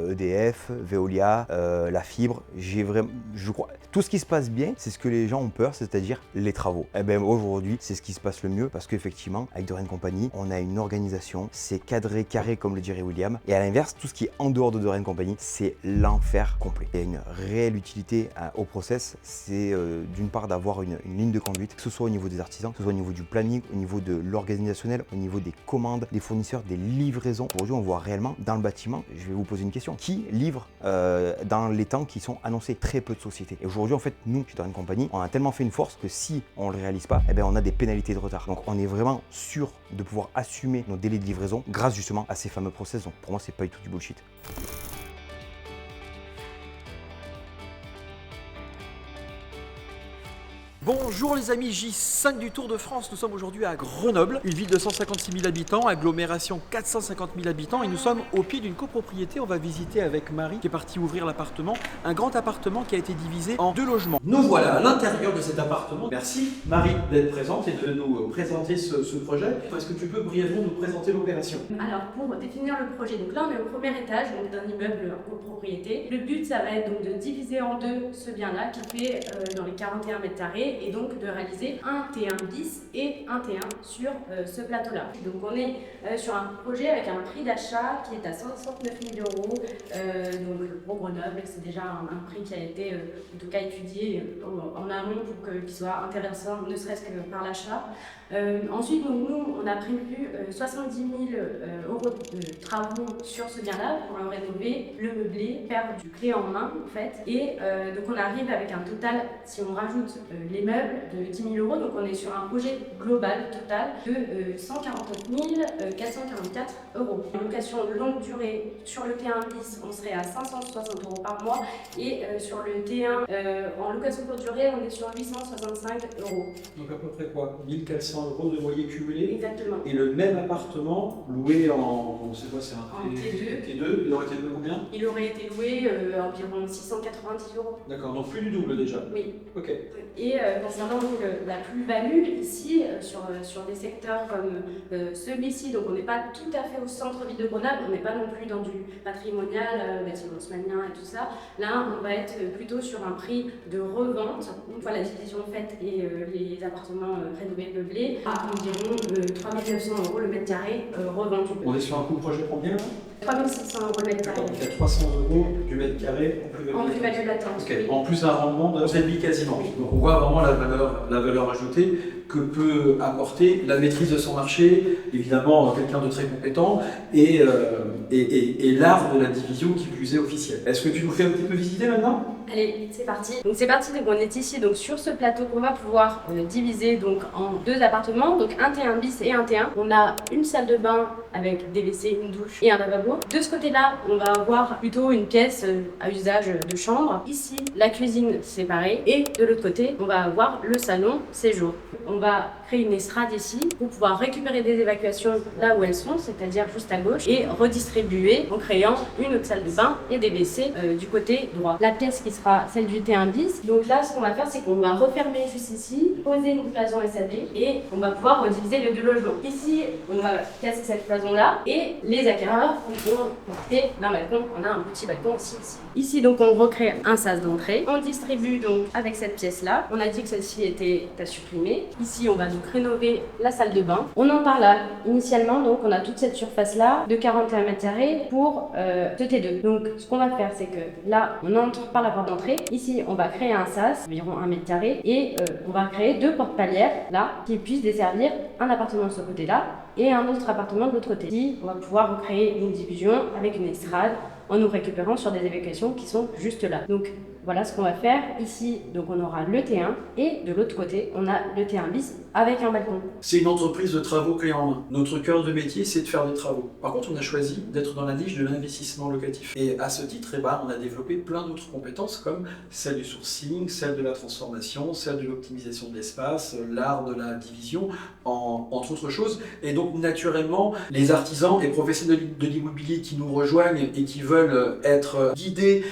EDF, Veolia, la fibre. Je crois, tout ce qui se passe bien, c'est ce que les gens ont peur, c'est-à-dire les travaux. Et bien aujourd'hui, c'est ce qui se passe le mieux parce qu'effectivement, avec Dorian Company, on a une organisation, c'est cadré, carré comme le dirait William. Et à l'inverse, tout ce qui est en dehors de Dorian Company, c'est l'enfer complet. Il y a une réelle utilité au process, c'est d'une part d'avoir une ligne de conduite, que ce soit au niveau des artisans, que ce soit au niveau du planning, au niveau de l'organisationnel, au niveau des commandes, des fournisseurs, des livraisons. Aujourd'hui, on voit réellement dans le bâtiment, je vais vous poser une question, qui livre dans les temps qui sont annoncés? Très peu de sociétés. Et aujourd'hui, en fait, nous, chez Dorian Company, on a tellement fait une force que si on ne le réalise pas, eh bien, on a des pénalités de retard. Donc, on est vraiment sûr de pouvoir assumer nos délais de livraison grâce justement à ces fameux process. Donc, pour moi, c'est pas du tout du bullshit. Bonjour les amis, J5 du Tour de France, nous sommes aujourd'hui à Grenoble, une ville de 156 000 habitants, agglomération 450 000 habitants et nous sommes au pied d'une copropriété. On va visiter avec Marie qui est partie ouvrir l'appartement, un grand appartement qui a été divisé en 2 logements. Nous voilà à l'intérieur de cet appartement. Merci Marie d'être présente et de nous présenter ce projet. Est-ce que tu peux brièvement nous présenter l'opération? Alors pour définir le projet, donc là on est au premier étage d'un immeuble en copropriété. Le but ça va être donc de diviser en 2 ce bien-là qui fait dans les 41 mètres carrés et donc de réaliser un T1 bis et un T1 sur ce plateau-là. Donc on est sur un projet avec un prix d'achat qui est à 69 000 €. Donc pour Grenoble, c'est déjà un prix qui a été en tout cas étudié en amont pour qu'il soit intéressant, ne serait-ce que par l'achat. Ensuite, donc, nous, on a prévu 70 000 € de travaux sur ce bien-là pour le rénover, le meubler, faire du clé en main en fait. Et donc on arrive avec un total, si on rajoute les meubles, de 10 000 €. Donc on est sur un projet global total de 149 444 €. En location longue durée, sur le T1 bis, on serait à 560 € par mois. Et sur le T1, en location courte durée, on est sur 865 €. Donc à peu près quoi, 1400 € de loyer cumulé? Exactement. Et le même appartement loué en, c'est quoi, c'est un T2. T2, il aurait été loué combien? Il aurait été loué environ 690 €. D'accord, donc plus du double déjà. Oui. Ok. Et concernant donc, la plus-value, ici, sur des secteurs comme celui-ci, donc on n'est pas tout à fait au centre-ville de Grenoble, on n'est pas non plus dans du patrimonial, bâtiment haussmannien et tout ça. Là, on va être plutôt sur un prix de revente, une fois la division faite et les appartements rénovés meublés, à environ 3 900 € le mètre carré revendu. On est sur un coût projet combien là? 3 600 € le mètre carré. Donc il y a 300 € du mètre carré En plus-value latente. Ok. En plus un rendement de 7,5 quasiment. Donc on voit vraiment la valeur ajoutée que peut apporter la maîtrise de son marché, évidemment quelqu'un de très compétent, et l'art de la division qui plus est officielle. Est-ce que tu nous fais un petit peu visiter maintenant? Allez, c'est parti. Donc c'est parti, donc on est ici donc sur ce plateau qu'on va pouvoir diviser donc en 2 appartements, donc un T1 bis et un T1. On a une salle de bain avec des WC, une douche et un lavabo. De ce côté-là, on va avoir plutôt une pièce à usage de chambre. Ici, la cuisine séparée et de l'autre côté, on va avoir le salon séjour. On va créer une estrade ici pour pouvoir récupérer des évacuations là où elles sont, c'est-à-dire juste à gauche, et redistribuer en créant une autre salle de bain et des WC du côté droit. La pièce qui sera celle du T1 bis. Donc là, ce qu'on va faire, c'est qu'on va refermer juste ici, poser une cloison SAD et on va pouvoir rediviser les 2 logements. Ici, on va casser cette cloison-là et les acquéreurs vont porter d'un balcon. On a un petit balcon aussi ici. Ici, donc, on recrée un sas d'entrée. On distribue donc avec cette pièce-là. On a dit que celle-ci était à supprimer. Ici, on va donc rénover la salle de bain. On en parle là. Initialement, donc, on a toute cette surface-là de 41 mètres carrés pour ce T2. Donc, ce qu'on va faire, c'est que là, on entre par la porte d'entrée. Ici, on va créer un sas, environ 1 mètre carré, et on va créer 2 portes palières, là, qui puissent desservir un appartement de ce côté-là et un autre appartement de l'autre côté. Ici, on va pouvoir recréer une division avec une estrade en nous récupérant sur des évacuations qui sont juste là. Donc, voilà ce qu'on va faire. Ici, donc on aura le T1 et de l'autre côté, on a le T1 bis avec un balcon. C'est une entreprise de travaux clé en main. Notre cœur de métier, c'est de faire des travaux. Par contre, on a choisi d'être dans la niche de l'investissement locatif. Et à ce titre, on a développé plein d'autres compétences comme celle du sourcing, celle de la transformation, celle de l'optimisation de l'espace, l'art de la division, entre autres choses. Et donc, naturellement, les artisans et professionnels de l'immobilier qui nous rejoignent et qui veulent être guidés,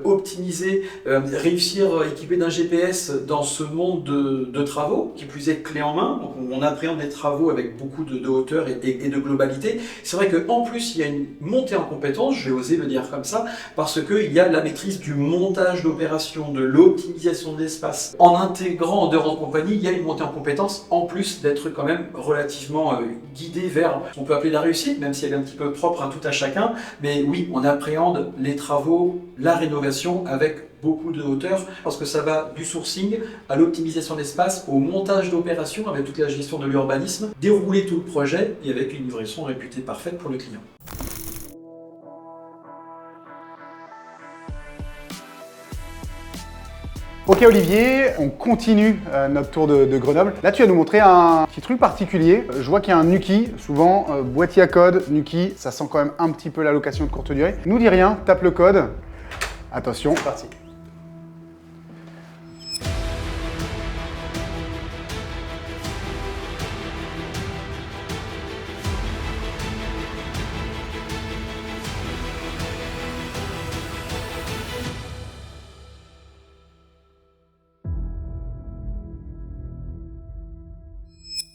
optimisés, réussir équipés d'un GPS dans ce monde de travaux, qui plus est clé en main. Donc, on appréhende des travaux avec beaucoup de hauteur et de globalité. C'est vrai qu'en plus, il y a une montée en compétences, je vais oser le dire comme ça, parce qu'il y a la maîtrise du montage d'opérations, de l'optimisation de l'espace. En intégrant Derennes Compagnie, il y a une montée en compétences, en plus d'être quand même relativement guidé vers ce qu'on peut appeler la réussite, même si elle est un petit peu propre à tout à chacun. Mais oui, on appréhende les travaux, la rénovation avec beaucoup de hauteur, parce que ça va du sourcing à l'optimisation d'espace, au montage d'opérations avec toute la gestion de l'urbanisme, dérouler tout le projet et avec une livraison réputée parfaite pour le client. Ok Olivier, on continue notre tour de Grenoble. Là tu vas nous montrer un petit truc particulier. Je vois qu'il y a un Nuki, souvent boîtier à code, Nuki, ça sent quand même un petit peu la location de courte durée. Nous dis rien, tape le code. Attention, c'est parti.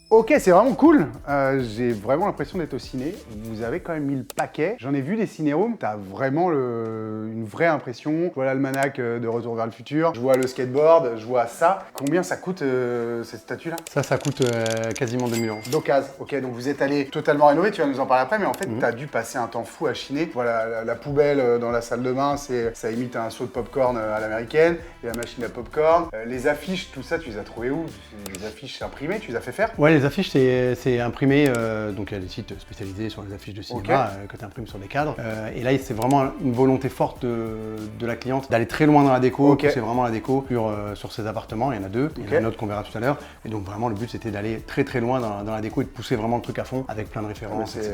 Ok, c'est vraiment cool. J'ai vraiment l'impression d'être au ciné. Vous avez quand même mis le paquet. J'en ai vu des ciné-homes. T'as vraiment une vraie impression. Je vois l'almanach de Retour vers le futur. Je vois le skateboard. Je vois ça. Combien ça coûte cette statue-là? Ça coûte quasiment 2000 €. D'occasion. Ok, donc vous êtes allé totalement rénover. Tu vas nous en parler après. Mais en fait, t'as dû passer un temps fou à chiner. Voilà, la poubelle dans la salle de bain, ça imite un seau de popcorn à l'américaine. Et la machine à popcorn. Les affiches, tout ça, tu les as trouvées où? Les affiches imprimées, tu les as fait faire? Ouais, les affiches, c'est imprimé, donc il y a des sites spécialisés sur les affiches de cinéma que tu imprimes sur des cadres. Et là, c'est vraiment une volonté forte de la cliente d'aller très loin dans la déco, c'est vraiment la déco sur ses appartements. Il y en a deux, il y en a un autre qu'on verra tout à l'heure. Et donc vraiment, le but, c'était d'aller très très loin dans la déco et de pousser vraiment le truc à fond avec plein de références, etc.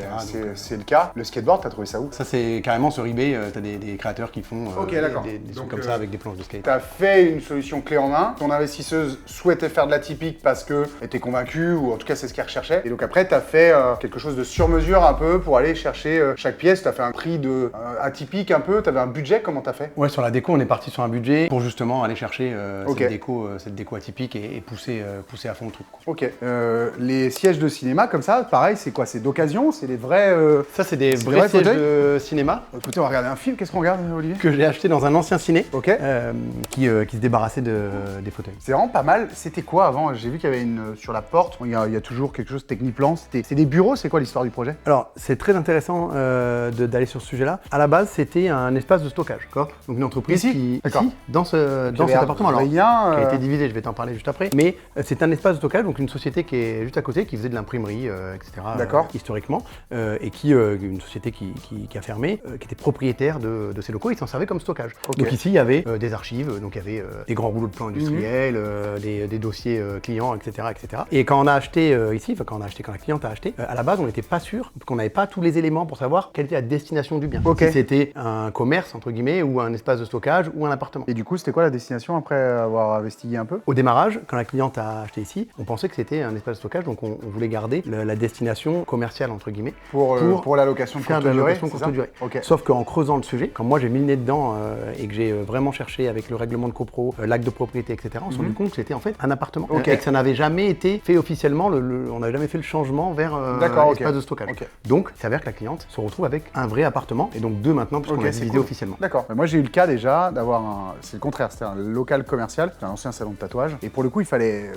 C'est le cas. Le skateboard, t'as trouvé ça où? Ça, c'est carrément sur eBay, t'as des créateurs qui font des trucs comme ça avec des planches de skate. T'as fait une solution clé en main. Ton investisseuse souhaitait faire de l'atypique parce qu'elle était convaincue, ou en tout cas, c'est ce qu'elle recherchait. Et donc après, tu as fait quelque chose de sur mesure un peu pour aller chercher chaque pièce. Tu as fait un prix atypique un peu. Tu avais un budget, comment tu as fait? Ouais, sur la déco, on est parti sur un budget pour justement aller chercher cette déco atypique et pousser à fond le truc. Ok. Les sièges de cinéma comme ça, pareil, c'est quoi? C'est d'occasion? C'est des vrais... Ça, c'est des vrais sièges de cinéma. Écoutez, on va regarder un film. Qu'est-ce qu'on regarde, Olivier? Que j'ai acheté dans un ancien ciné qui se débarrassait des fauteuils. C'est vraiment pas mal. C'était quoi avant? J'ai vu qu'il y avait sur la porte, il y a toujours quelque chose Techniplan. C'est des bureaux, c'est quoi l'histoire du projet? Alors, c'est très intéressant d'aller sur ce sujet-là. À la base, c'était un espace de stockage, d'accord? Donc une entreprise qui, dans cet appartement, alors, qui a été divisé, je vais t'en parler juste après, mais c'est un espace de stockage, donc une société qui est juste à côté, qui faisait de l'imprimerie, etc. Historiquement, et une société qui a fermé, qui était propriétaire de ces locaux, ils s'en servaient comme stockage. Donc ici, il y avait des archives, donc il y avait des grands rouleaux de plans industriels, des dossiers clients, etc., etc. Et quand on a acheté ici, quand la cliente a acheté, à la base, on n'était pas sûr, qu'on n'avait pas tous les éléments pour savoir quelle était la destination du bien. Si c'était un commerce, entre guillemets, ou un espace de stockage, ou un appartement. Et du coup, c'était quoi la destination après avoir investigué un peu? Au démarrage, quand la cliente a acheté ici, on pensait que c'était un espace de stockage, donc on voulait garder la destination commerciale, entre guillemets, pour la location de courte durée. Sauf qu'en creusant le sujet, quand moi j'ai mis le nez dedans et que j'ai vraiment cherché avec le règlement de copro, l'acte de propriété, etc., on s'est rendu compte que c'était en fait un appartement. Et que ça n'avait jamais été fait officiellement, on n'avait jamais fait le changement vers l'espace de stockage. Donc, il s'avère que la cliente se retrouve avec un vrai appartement, et donc deux maintenant, puisqu'on l'a divisé officiellement. D'accord. Moi, j'ai eu le cas déjà d'avoir c'est le contraire, c'était un local commercial, c'était un ancien salon de tatouage, et pour le coup, il fallait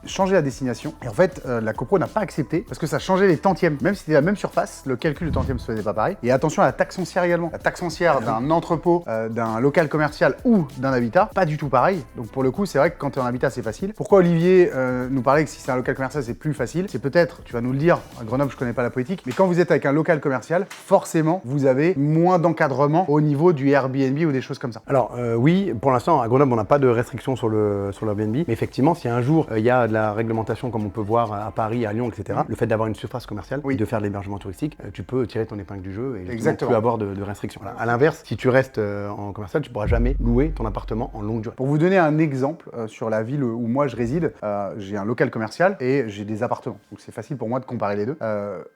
changer la destination. Et en fait, la copro n'a pas accepté, parce que ça changeait les tantièmes. Même si c'était la même surface, le calcul de tantième se faisait pas pareil. Et attention à la taxe foncière également. La taxe foncière d'un entrepôt, d'un local commercial ou d'un habitat, pas du tout pareil. Donc pour le coup, c'est vrai que quand tu es en habitat, c'est facile. Pourquoi Olivier nous parlait que si c'est un local commercial, c'est plus facile. C'est peut-être, tu vas nous le dire, à Grenoble, je connais pas la politique, mais quand vous êtes avec un local commercial, forcément, vous avez moins d'encadrement au niveau du Airbnb ou des choses comme ça. Alors oui, pour l'instant, à Grenoble, on n'a pas de restrictions sur l'Airbnb, mais effectivement, si un jour, il y a de la réglementation comme on peut voir à Paris, à Lyon, etc., le fait d'avoir une surface commerciale, de faire de l'hébergement touristique, tu peux tirer ton épingle du jeu et plus avoir de restrictions. Voilà. À l'inverse, si tu restes en commercial, tu pourras jamais louer ton appartement en longue durée. Pour vous donner un exemple, sur la ville où moi je réside, j'ai un local commercial et j'ai des appartements. Donc c'est facile pour moi de comparer les deux.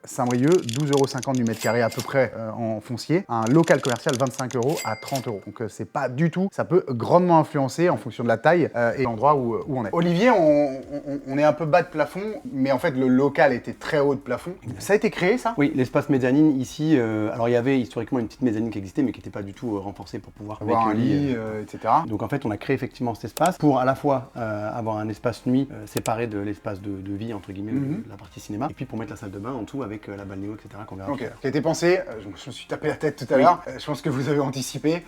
Saint-Brieuc, 12,50 € du mètre carré à peu près en foncier. Un local commercial, 25 € à 30 €. Donc c'est pas du tout, ça peut grandement influencer en fonction de la taille et l'endroit où on est. Olivier, on est un peu bas de plafond, mais en fait le local était très haut de plafond. Ça a été créé ça? Oui, l'espace mezzanine ici, alors il y avait historiquement une petite mezzanine qui existait mais qui n'était pas du tout renforcée pour pouvoir avoir un lit, etc. Donc en fait on a créé effectivement cet espace pour à la fois avoir un espace nuit séparé de l'espace de vie entre guillemets, de la partie cinéma, et puis pour mettre la salle de bain en dessous avec la balnéo, etc. qu'on verra. Ok, qui a été pensé, je me suis tapé la tête tout à l'heure, je pense que vous avez anticipé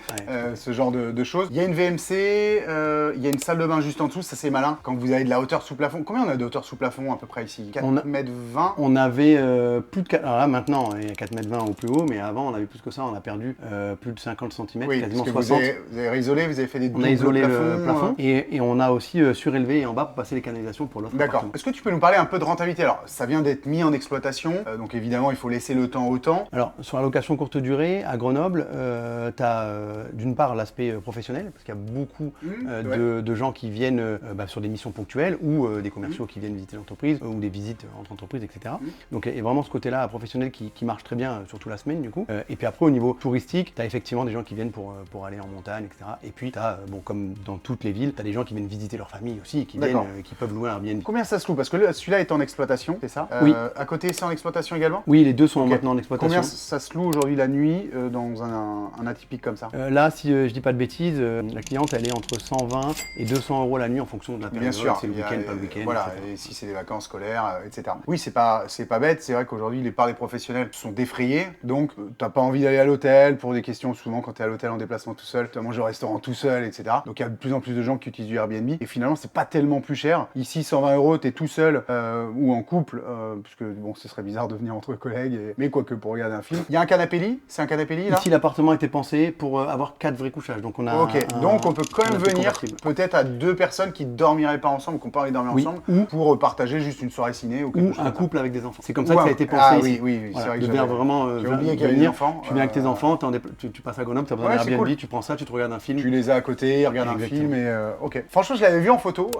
ce genre de choses. Il y a une VMC, il y a une salle de bain juste en dessous, ça c'est malin, quand vous avez de la hauteur sous plafond. Combien on a de hauteur sous plafond à peu près ici? 4,20 m? On avait plus de 4, alors là maintenant il y a 4,20 m au plus haut, mais avant on avait plus que ça, on a perdu plus de 50 cm, oui, quasiment parce que 60. Vous avez isolé, vous avez fait des doubles on a isolé plafonds, le plafond et on a aussi surélevé en bas pour passer les canalisations pour l'autre. D'accord. Est-ce que tu peux nous parler un peu de rentabilité? Alors, ça vient d'être mis en exploitation, donc évidemment, il faut laisser le temps au temps. Alors, sur la location courte durée, à Grenoble, tu as d'une part l'aspect professionnel, parce qu'il y a beaucoup de gens qui viennent sur des missions ponctuelles ou des commerciaux qui viennent visiter l'entreprise ou des visites entre entreprises, etc. Donc, il y a vraiment ce côté-là professionnel qui marche très bien, surtout la semaine, du coup. Et puis après, au niveau touristique, tu as effectivement des gens qui viennent pour aller en montagne, etc. Et puis, tu as, comme dans toutes les villes, tu as des gens qui viennent visiter leur famille aussi, qui viennent, qui peuvent louer un Airbnb. Combien ça se loue? Parce que celui-là est en exploitation, c'est ça? Oui. À côté, c'est en exploitation également? Oui, les deux sont maintenant en exploitation. Combien ça se loue aujourd'hui la nuit dans un atypique comme ça? Là, si je dis pas de bêtises, la cliente, elle est entre 120 et 200 € la nuit en fonction de la période. Bien sûr, c'est le week-end, pas le week-end. Voilà, et si c'est des vacances scolaires, etc. Oui, c'est pas bête. C'est vrai qu'aujourd'hui, les parts des professionnels sont défrayés. Donc, t'as pas envie d'aller à l'hôtel pour des questions. Souvent, quand t'es à l'hôtel en déplacement tout seul, tu manges au restaurant tout seul, etc. Donc, il y a de plus en plus de gens qui utilisent du Airbnb. Et finalement, c'est pas tellement plus cher. Ici, 120 €, t'es tout seul ou en couple, puisque bon, ce serait bizarre de venir entre collègues, mais quoique pour regarder un film. Il y a un canapé lit? C'est un canapé lit là? Ici, l'appartement a été pensé pour avoir 4 vrais couchages. Donc, on a. Ok, donc on peut quand même venir peut-être à 2 personnes qui dormiraient pas ensemble, qui n'ont pas envie de dormir ensemble, pour partager juste une soirée ciné ou quelque chose. Un couple avec des enfants. C'est comme ça que ça a été pensé. Ah ici. oui, Voilà, c'est vrai que de venir vraiment j'ai oublié qu'il y avait des enfants. Tu viens avec tes enfants, tu passes à Grenoble, tu as besoin d'un Airbnb, tu prends ça, tu te regardes un film. Tu les as à côté, ils regardent un film et ok. Franchement, je l'avais vu en photo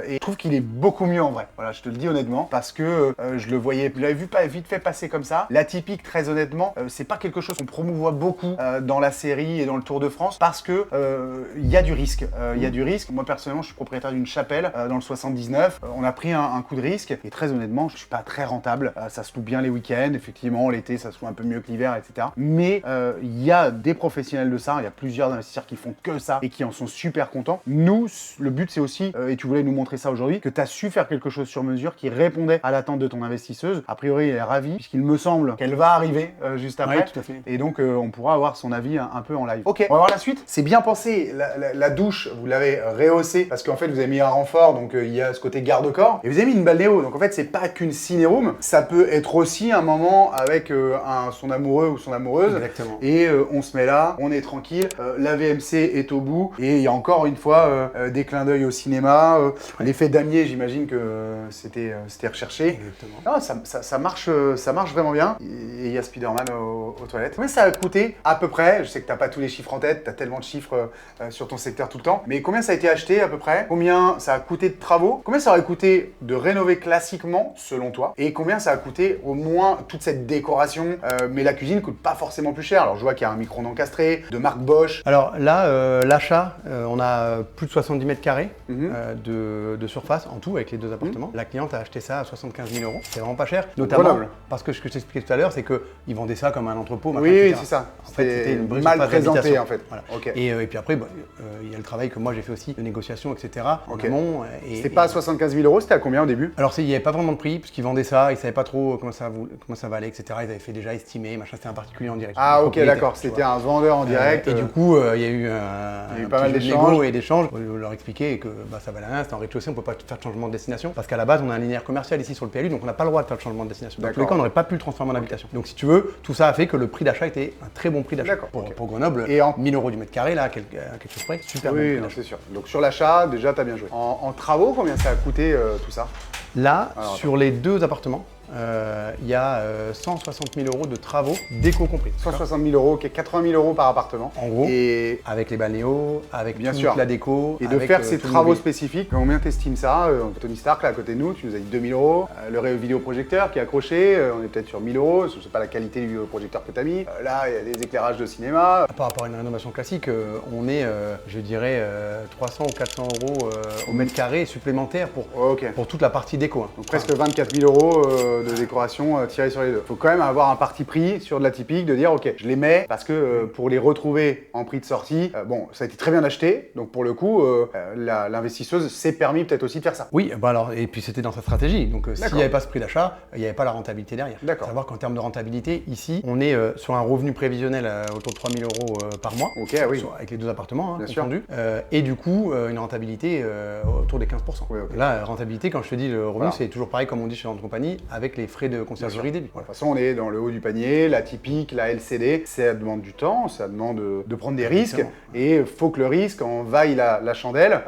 et je trouve qu'il est beaucoup mieux en vrai. Voilà, je te le dis honnêtement, parce que je le voyais, je l'avais vu pas vite fait passer comme ça. L'atypique, très honnêtement, c'est pas quelque chose qu'on promouvoit beaucoup dans la série et dans le Tour de France, parce que il y a du risque. Il y a du risque. Moi personnellement, je suis propriétaire d'une chapelle dans le 79. On a pris un coup de risque et très honnêtement, je suis pas très rentable. Ça se loue bien les week-ends, effectivement, l'été ça se loue un peu mieux que l'hiver, etc. Mais il y a des professionnels de ça. Il y a plusieurs investisseurs qui font que ça et qui en sont super contents. Nous, le but c'est aussi, et tu voulais nous montrer ça aujourd'hui, que tu as su faire quelque chose sur mesure qui répondait à l'attente de ton investisseuse. A priori, elle est ravie puisqu'il me semble qu'elle va arriver juste après. Oui, tout à fait. Et donc, on pourra avoir son avis un peu en live. Ok, on va voir la suite. C'est bien pensé. La douche, vous l'avez rehaussée parce qu'en fait, vous avez mis un renfort, donc il y a ce côté garde-corps. Et vous avez mis une balnéo. Donc en fait, c'est pas qu'une ciné-room. Ça peut être aussi un moment avec son amoureux ou son amoureuse. Exactement. Et on se met là, on est tranquille. La VMC est au bout. Et il y a encore une fois des clins d'œil au cinéma. L'effet damier, j'imagine que c'était recherché. Exactement. Non, ça marche vraiment bien. Et il y a Spider-Man aux toilettes. Combien ça a coûté à peu près? Je sais que t'as pas tous les chiffres en tête, t'as tellement de chiffres sur ton secteur tout le temps. Mais combien ça a été acheté à peu près? Combien ça a coûté de travaux? Combien ça aurait coûté de rénover classiquement, selon toi? Et combien ça a coûté au moins toute cette décoration? Mais la cuisine coûte pas forcément plus cher. Alors je vois qu'il y a un micro-ondes encastré, de marque Bosch. Alors là, l'achat, on a plus de 70 mètres carrés de surface en tout avec les deux appartements. La cliente a acheté ça à 75 000 €. C'est vraiment pas cher, notamment Grenoble. parce que ce que je t'expliquais tout à l'heure, c'est qu'ils vendaient ça comme un entrepôt. Oui, c'est ça. En fait, c'était une vraie mal surface présenté d'habitation. en fait. Voilà. Ok. Et puis après, il y a le travail que moi j'ai fait aussi de négociation, etc. en amont. C'était pas à 75 000 €, c'était à combien au début? Alors il n'y avait pas vraiment de prix, puisqu'ils vendaient ça, ils ne savaient pas trop comment ça valait, etc. Ils avaient fait déjà estimer, machin, c'était un particulier en direct. Ah ok, d'accord, c'était un vendeur en direct. Et du coup, il y a eu pas mal d'échanges. On leur expliquait que ça valait rien, c'était en rez-de-chaussée, on ne peut pas faire de changement de destination. Parce qu'à la base, on a un linéaire commercial ici sur le PLU, donc on n'a pas le droit de faire le changement de destination. Dans tous les D'accord. cas, on n'aurait pas pu le transformer en habitation. Donc si tu veux, tout ça a fait que le prix d'achat était un très bon prix d'achat. D'accord, Pour, ok. pour Grenoble, Et en- 1000 € du mètre carré, là, à quelque chose près, super bon Oui, prix non, d'achat. c'est sûr. Donc sur l'achat, déjà, t'as bien joué. En travaux, combien ça a coûté tout ça? Là, Alors, sur les 2 appartements, il y a 160 000 € de travaux, déco compris. 160 000 €, ok, 80 000 € par appartement. En gros, Et avec les balnéos, avec Bien toute sûr. la déco. Et de avec, faire ces tout le travaux mobilier. spécifiques, combien t'estimes ça Tony Stark, là, à côté de nous, tu nous as dit 2000 €. Le vidéoprojecteur qui est accroché, on est peut-être sur 1000 €. Je sais pas la qualité du vidéoprojecteur que t'as mis. Là, il y a des éclairages de cinéma. Par rapport à une rénovation classique, on est, je dirais, 300 ou 400 € au mètre carré supplémentaire Ok. pour toute la partie déco. Hein. Donc presque 24 000 € de décoration tirée sur les deux. Faut quand même avoir un parti pris sur de la typique, de dire ok, je les mets parce que pour les retrouver en prix de sortie, bon, ça a été très bien acheté. Donc pour le coup, l'investisseuse s'est permis peut-être aussi de faire ça. Oui, bah alors, et puis c'était dans sa stratégie. Donc s'il D'accord. n'y avait pas ce prix d'achat, il n'y avait pas la rentabilité derrière. D'accord. Savoir qu'en termes de rentabilité, ici, on est sur un revenu prévisionnel autour de 3 000 € par mois. Ok, oui. Avec les 2 appartements Bien sûr. confondus. Et du coup, une rentabilité autour des 15%. Oui, ok. Là, rentabilité, quand je te dis le revenu, Voilà. c'est toujours pareil comme on dit chez Grande Compagnie, avec les frais de conciergerie début. De toute façon, on est dans le haut du panier, la typique, la LCD, ça demande du temps, ça demande de prendre des risques, Exactement. et il faut que le risque en vaille la chandelle.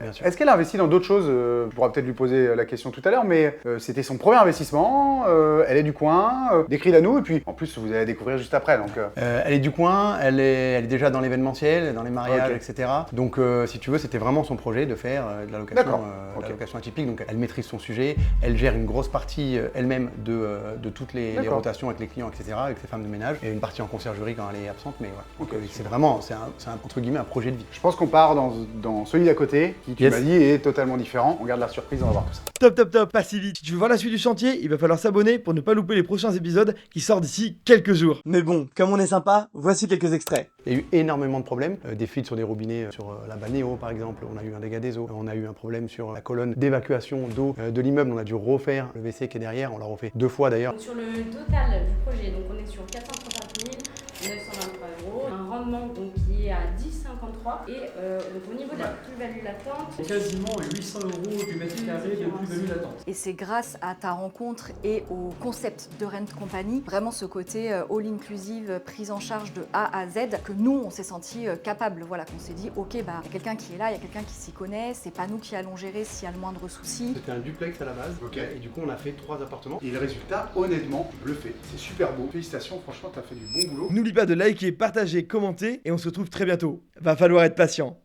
Bien sûr. Est-ce qu'elle a investi dans d'autres choses Tu pourras peut-être lui poser la question tout à l'heure, mais c'était son premier investissement, elle est du coin, décris-la nous, et puis en plus vous allez la découvrir juste après. Donc, Elle est du coin, elle est déjà dans l'événementiel, dans les mariages, Ok. etc. Donc, si tu veux, c'était vraiment son projet de faire de la location, D'accord. de la Ok. location atypique. Donc, elle maîtrise son sujet, elle gère une grosse partie elle-même de toutes les D'accord. rotations avec les clients, etc., avec ses femmes de ménage, et une partie en conciergerie quand elle est absente. Mais voilà. Donc, Ok, c'est vraiment, c'est un, entre guillemets, un projet de vie. je pense qu'on part dans celui d'à côté, qui tu Yes. m'as dit est totalement différent. On garde la surprise, on va voir tout ça. Top, pas si vite. Si tu veux voir la suite du chantier, il va falloir s'abonner pour ne pas louper les prochains épisodes qui sortent d'ici quelques jours. Mais bon, comme on est sympa, voici quelques extraits. Il y a eu énormément de problèmes, des fuites sur des robinets, sur la balnéo par exemple, on a eu un dégât des eaux, on a eu un problème sur la colonne d'évacuation d'eau de l'immeuble, on a dû refaire le WC qui est derrière, on l'a refait 2 fois d'ailleurs. Donc sur le total du projet, donc on est sur 435 923 €, un rendement donc qui est à 10,53 et donc au niveau de la plus-value latente, Quasiment 800 € du mètre carré de plus-value latente. Et c'est grâce à ta rencontre et au concept de Rent Company, vraiment ce côté all-inclusive, prise en charge de A à Z, que nous, on s'est senti capable. Voilà, qu'on s'est dit, ok, bah, il y a quelqu'un qui est là, il y a quelqu'un qui s'y connaît, c'est pas nous qui allons gérer s'il y a le moindre souci. C'était un duplex à la base, Ok. et du coup on a fait 3 appartements. Et le résultat, honnêtement, bluffé. C'est super beau. Félicitations, franchement, t'as fait du bon boulot. N'oublie pas de liker, partager, commenter et on se retrouve très bientôt. Va falloir être patient.